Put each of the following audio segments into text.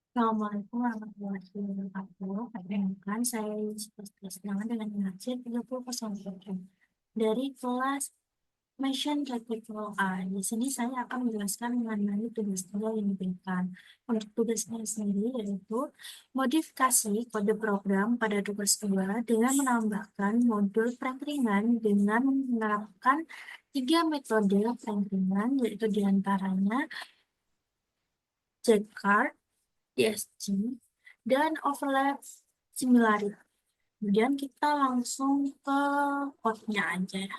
Assalamualaikum warahmatullahi wabarakatuh. Perkenalkan, saya Yusuf Sedangkan dengan hasil 30.7 dari kelas Mission Practical A. Di sini saya akan menjelaskan mengenai tugas yang diberikan. Untuk tugasnya sendiri yaitu modifikasi kode program pada tugas 2 dengan menambahkan modul pengeringan dengan menerapkan 3 metode pengeringan, yaitu diantaranya Jcard, DSG, dan overlap similarity. Kemudian kita langsung ke code-nya aja ya.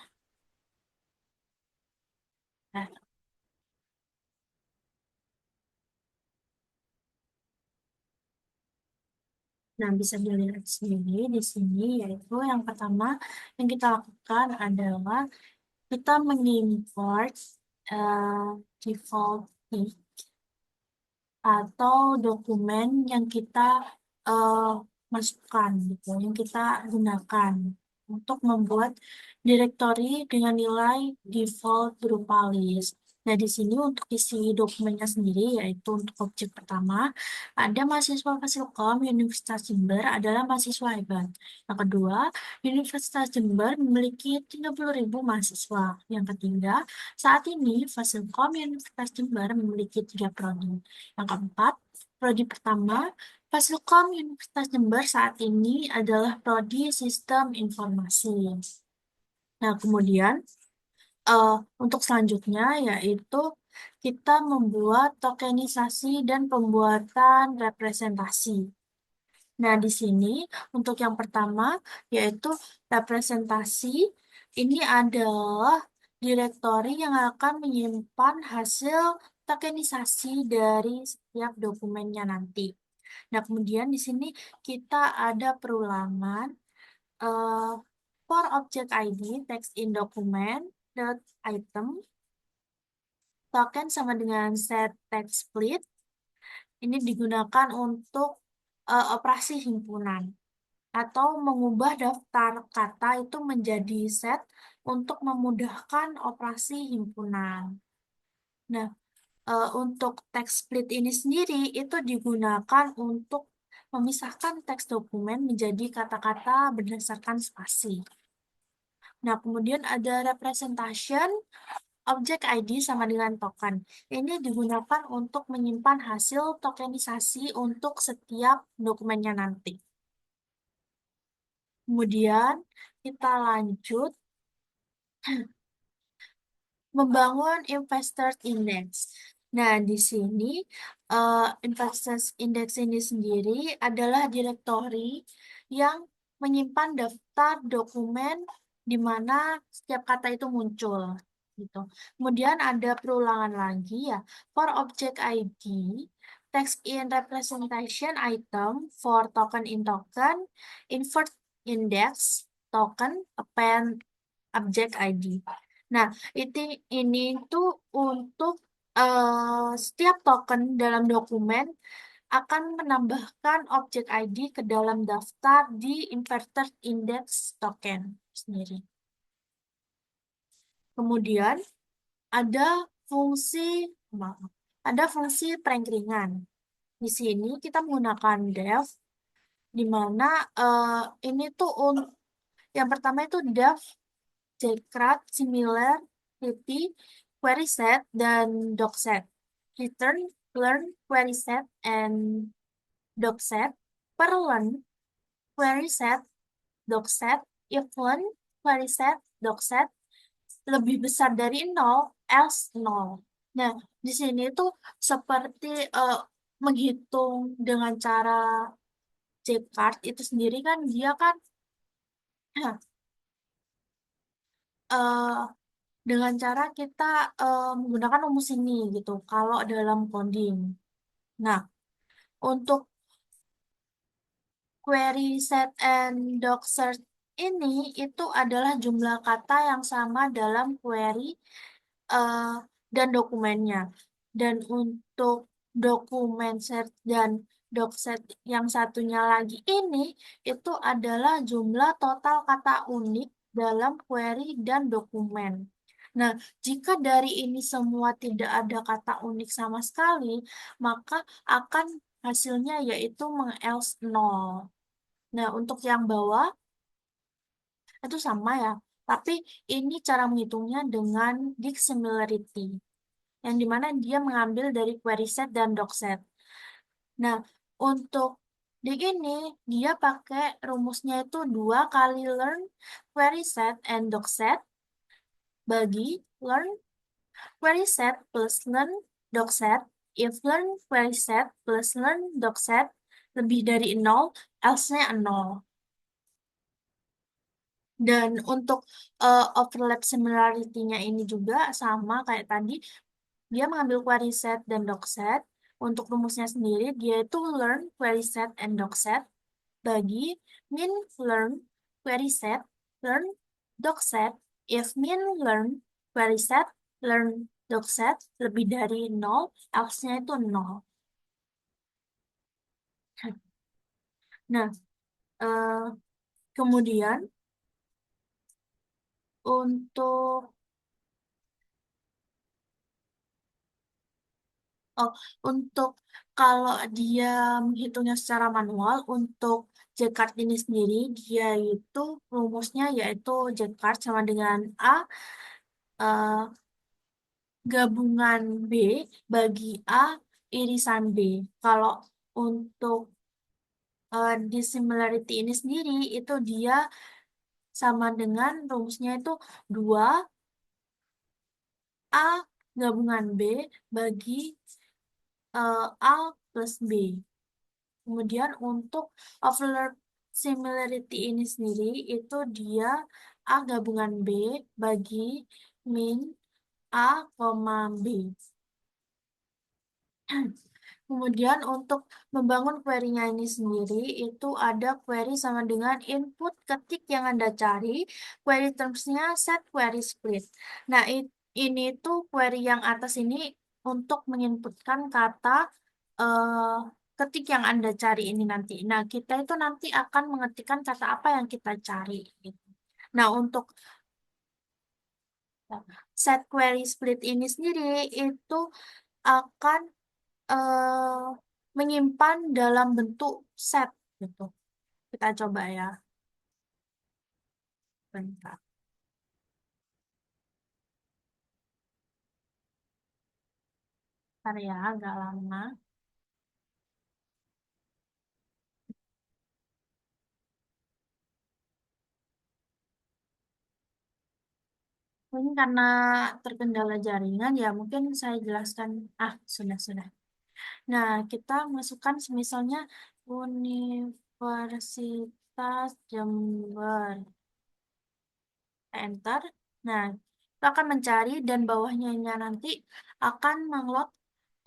Nah, bisa dilihat sendiri di sini, yaitu yang pertama yang kita lakukan adalah kita mengimport default key atau dokumen yang kita eh, masukkan gitu, yang kita gunakan untuk membuat direktori dengan nilai default berupa list. Nah, di sini untuk isi dokumennya sendiri, yaitu untuk objek pertama, ada mahasiswa Fasilkom Universitas Jember adalah mahasiswa hebat. Yang kedua, Universitas Jember memiliki 30.000 mahasiswa. Yang ketiga, saat ini Fasilkom Universitas Jember memiliki 3 prodi. Yang keempat, prodi pertama, Fasilkom Universitas Jember saat ini adalah prodi Sistem Informasi. Nah, kemudian eh, untuk selanjutnya yaitu kita membuat tokenisasi dan pembuatan representasi. Nah, di sini untuk yang pertama yaitu representasi, ini adalah direktori yang akan menyimpan hasil tokenisasi dari setiap dokumennya nanti. Nah, kemudian di sini kita ada perulangan eh, for object ID text in document dot item token sama dengan set text split. Ini digunakan untuk operasi himpunan atau mengubah daftar kata itu menjadi set untuk memudahkan operasi himpunan. Nah, untuk teks split ini sendiri itu digunakan untuk memisahkan teks dokumen menjadi kata-kata berdasarkan spasi. Nah, kemudian ada representation object ID sama dengan token. Ini digunakan untuk menyimpan hasil tokenisasi untuk setiap dokumennya nanti. Kemudian kita lanjut membangun investor index. Nah, di sini investor index ini sendiri adalah direktori yang menyimpan daftar dokumen di mana setiap kata itu muncul gitu. Kemudian ada perulangan lagi ya, for object ID, text in representation item for token in token, invert index, token, append object ID. Nah, itu ini tuh untuk setiap token dalam dokumen akan menambahkan objek ID ke dalam daftar di inverted index token sendiri. Kemudian ada fungsi maaf, ada fungsi pengeringan. Di sini kita menggunakan def di mana ini tuh yang pertama itu def Jcrat, Similarity, Query Set, dan Docset. Return, Learn, Query Set, and Docset. Per Learn, Query Set, Docset. If Learn, Query Set, Docset lebih besar dari 0, else 0. Nah, di sini tuh seperti menghitung dengan cara Jcart itu sendiri kan dia kan eh, dengan cara kita menggunakan rumus ini gitu kalau dalam coding. Nah, untuk query set and doc search ini itu adalah jumlah kata yang sama dalam query eh, dan dokumennya. Dan untuk dokumen search dan doc set yang satunya lagi ini itu adalah jumlah total kata unik dalam query dan dokumen. Nah, jika dari ini semua tidak ada kata unik sama sekali, maka akan hasilnya yaitu meng-else 0. Nah, untuk yang bawah itu sama ya, tapi ini cara menghitungnya dengan dissimilarity, yang dimana dia mengambil dari query set dan doc set. Nah, untuk di ini dia pakai rumusnya itu 2 kali learn query set and doc set bagi learn query set plus learn doc set. If learn query set plus learn doc set lebih dari 0, else-nya 0. Dan untuk overlap similarity-nya ini juga sama kayak tadi, dia mengambil query set dan doc set. Untuk rumusnya sendiri, dia itu learn query set and doc set bagi min learn query set learn doc set. If min learn query set learn doc set lebih dari 0, else-nya itu 0. Nah, eh, kemudian untuk Oh, untuk kalau dia menghitungnya secara manual, untuk J-card ini sendiri, dia itu rumusnya yaitu J-card sama dengan A eh, gabungan B bagi A irisan B. Kalau untuk dissimilarity ini sendiri, itu dia sama dengan rumusnya itu 2 A gabungan B bagi A plus B. Kemudian untuk overlap similarity ini sendiri itu dia A gabungan B bagi min A, B. Kemudian untuk membangun query-nya ini sendiri itu ada query sama dengan input ketik yang Anda cari, query terms-nya set query split. Nah, ini tuh query yang atas ini untuk menginputkan kata eh, ketik yang Anda cari ini nanti. Nah, kita itu nanti akan mengetikkan kata apa yang kita cari gitu. Nah, untuk set query split ini sendiri itu akan eh, menyimpan dalam bentuk set gitu. Kita coba ya, bentar. Bentar ya, agak lama. Mungkin karena terkendala jaringan ya, mungkin saya jelaskan. Sudah. Nah, kita masukkan misalnya Universitas Jember. Enter. Nah, kita akan mencari dan bawahnya nanti akan menglot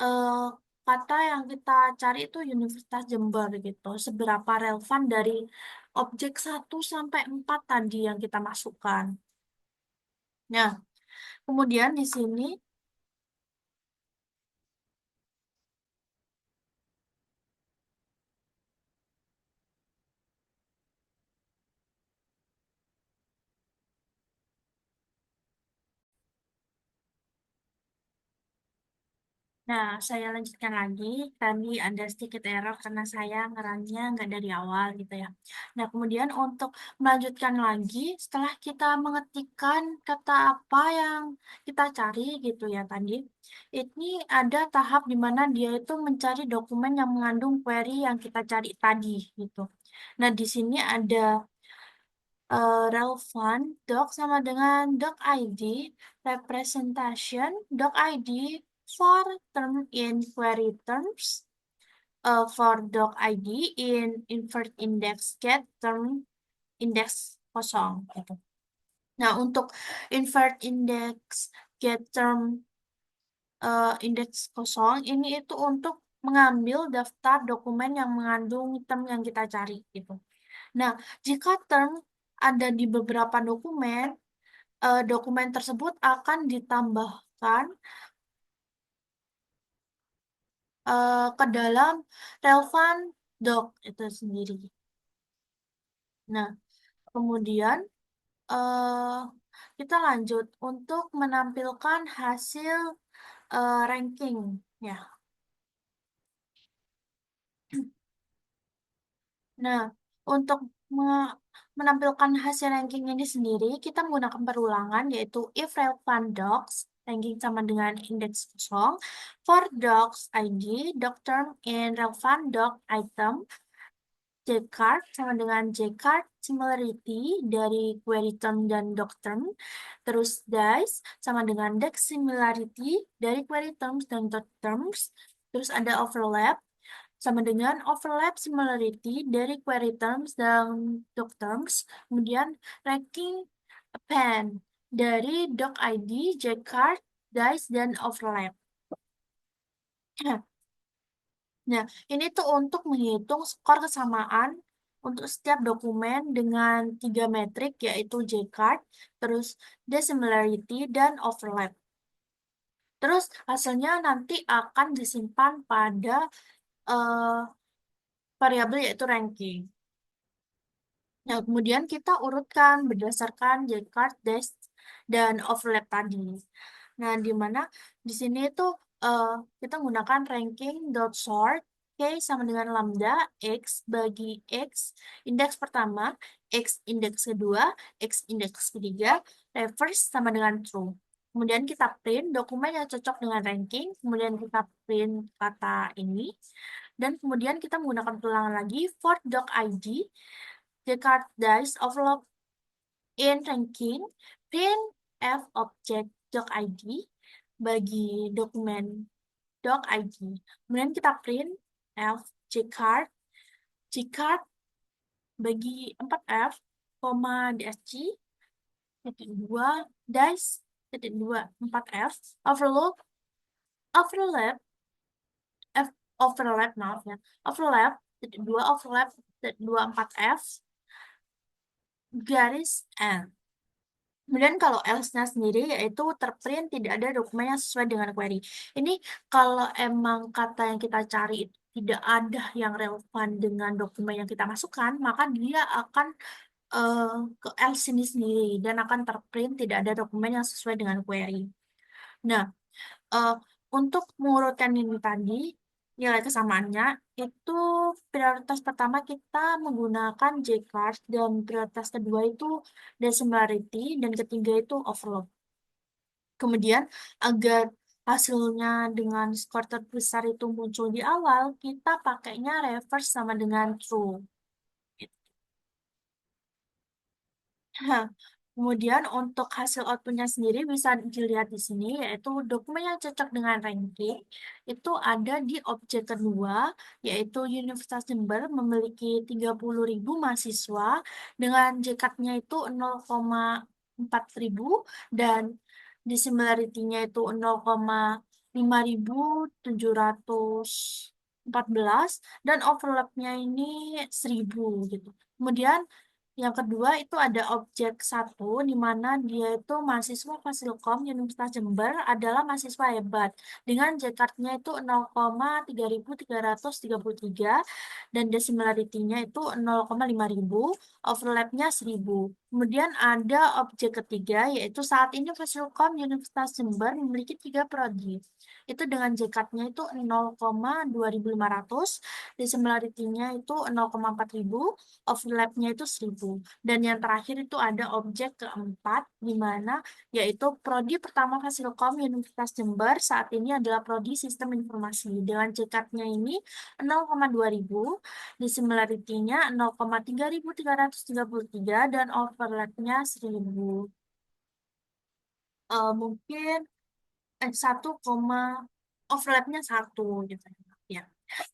eh, kata yang kita cari itu Universitas Jember gitu. Seberapa relevan dari objek 1 sampai 4 tadi yang kita masukkan. Nah, kemudian di sini, nah saya lanjutkan lagi. Tadi ada sedikit error karena saya ngerangnya nggak dari awal gitu ya. Nah, kemudian untuk melanjutkan lagi, setelah kita mengetikkan kata apa yang kita cari gitu ya tadi, ini ada tahap di mana dia itu mencari dokumen yang mengandung query yang kita cari tadi gitu. Nah, di sini ada relevant doc sama dengan doc ID, representation doc ID for term in query terms, for doc ID in invert index get term index kosong gitu. Nah, untuk invert index get term indeks kosong ini itu untuk mengambil daftar dokumen yang mengandung term yang kita cari gitu. Nah, jika term ada di beberapa dokumen, dokumen tersebut akan ditambahkan ke dalam relevan doc itu sendiri. Nah, kemudian eh, kita lanjut untuk menampilkan hasil ranking ya. Nah, untuk me- menampilkan hasil ranking ini sendiri, kita menggunakan perulangan yaitu if relevant docs, ranking sama dengan indeks kosong, for docs ID, doc term in relevant doc item, Jcard sama dengan Jcard similarity dari query term dan doc term, terus dice sama dengan dex similarity dari query terms dan doc terms, terus ada overlap sama dengan overlap similarity dari query terms dan doc terms, kemudian ranking append dari doc ID, Jcard, dice, dan overlap. Nah, ini tuh untuk menghitung skor kesamaan untuk setiap dokumen dengan tiga metrik yaitu J-card, terus dissimilarity, dan overlap. Terus hasilnya nanti akan disimpan pada eh, variabel yaitu ranking. Nah, kemudian kita urutkan berdasarkan J-card, des, dan overlap tadi. Nah, di mana di sini itu eh, kita menggunakan ranking dot sort K sama dengan lambda X bagi X indeks pertama, X indeks kedua, X indeks ketiga, reverse sama dengan true. Kemudian kita print dokumen yang cocok dengan ranking, kemudian kita print kata ini, dan kemudian kita menggunakan tulangan lagi for doc ID, Descartes dice overlap in ranking, print f object doc ID bagi dokumen doc ID. Kemudian kita print f Jcard, Jcard bagi 4f, koma dsg, titik 2, dice, titik 2, 4f, overload, overlap, f, overlap, maaf ya, overlap, titik 2, overlap, titik 2, 4f, garis N. Kemudian kalau else-nya sendiri yaitu terprint tidak ada dokumen yang sesuai dengan query. Ini kalau emang kata yang kita cari itu tidak ada yang relevan dengan dokumen yang kita masukkan, maka dia akan eh, ke else ini sendiri dan akan terprint tidak ada dokumen yang sesuai dengan query. Nah, eh, untuk mengurutkan ini tadi, nilai kesamaannya itu prioritas pertama kita menggunakan Jcard dan prioritas kedua itu dissimilarity dan ketiga itu overlap. Kemudian agar hasilnya dengan skor terbesar itu muncul di awal, kita pakainya reverse sama dengan true. Nah, kemudian untuk hasil outputnya sendiri bisa dilihat di sini, yaitu dokumen yang cocok dengan ranking itu ada di objek kedua, yaitu Universitas Jember memiliki 30.000 mahasiswa dengan JKT-nya itu 0,4 ribu dan dissimilarity-nya itu 0,5714 dan overlap-nya ini 1.000 gitu. Kemudian yang kedua itu ada objek satu, di mana dia itu mahasiswa Fasilkom Universitas Jember adalah mahasiswa hebat dengan JKT-nya itu 0,3333 dan dissimilarity-nya itu 0,5000, overlap-nya 1000. Kemudian ada objek ketiga yaitu saat ini Fasilkom Universitas Jember memiliki tiga prodi. Itu dengan JKT-nya itu 0,2500, dissimilarity-nya itu 0,4000, overlap-nya itu 1000. Dan yang terakhir itu ada objek keempat, di mana yaitu prodi pertama Fasilkom Universitas Jember saat ini adalah prodi Sistem Informasi. Dengan JKT-nya ini 0,2000, dissimilarity-nya 0,3333 dan overlap-nya 1000. Mungkin 1, overlap-nya 1 gitu ya.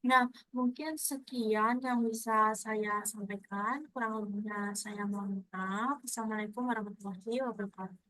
Nah, mungkin sekian yang bisa saya sampaikan. Kurang lebihnya saya mohon maaf. Assalamualaikum warahmatullahi wabarakatuh.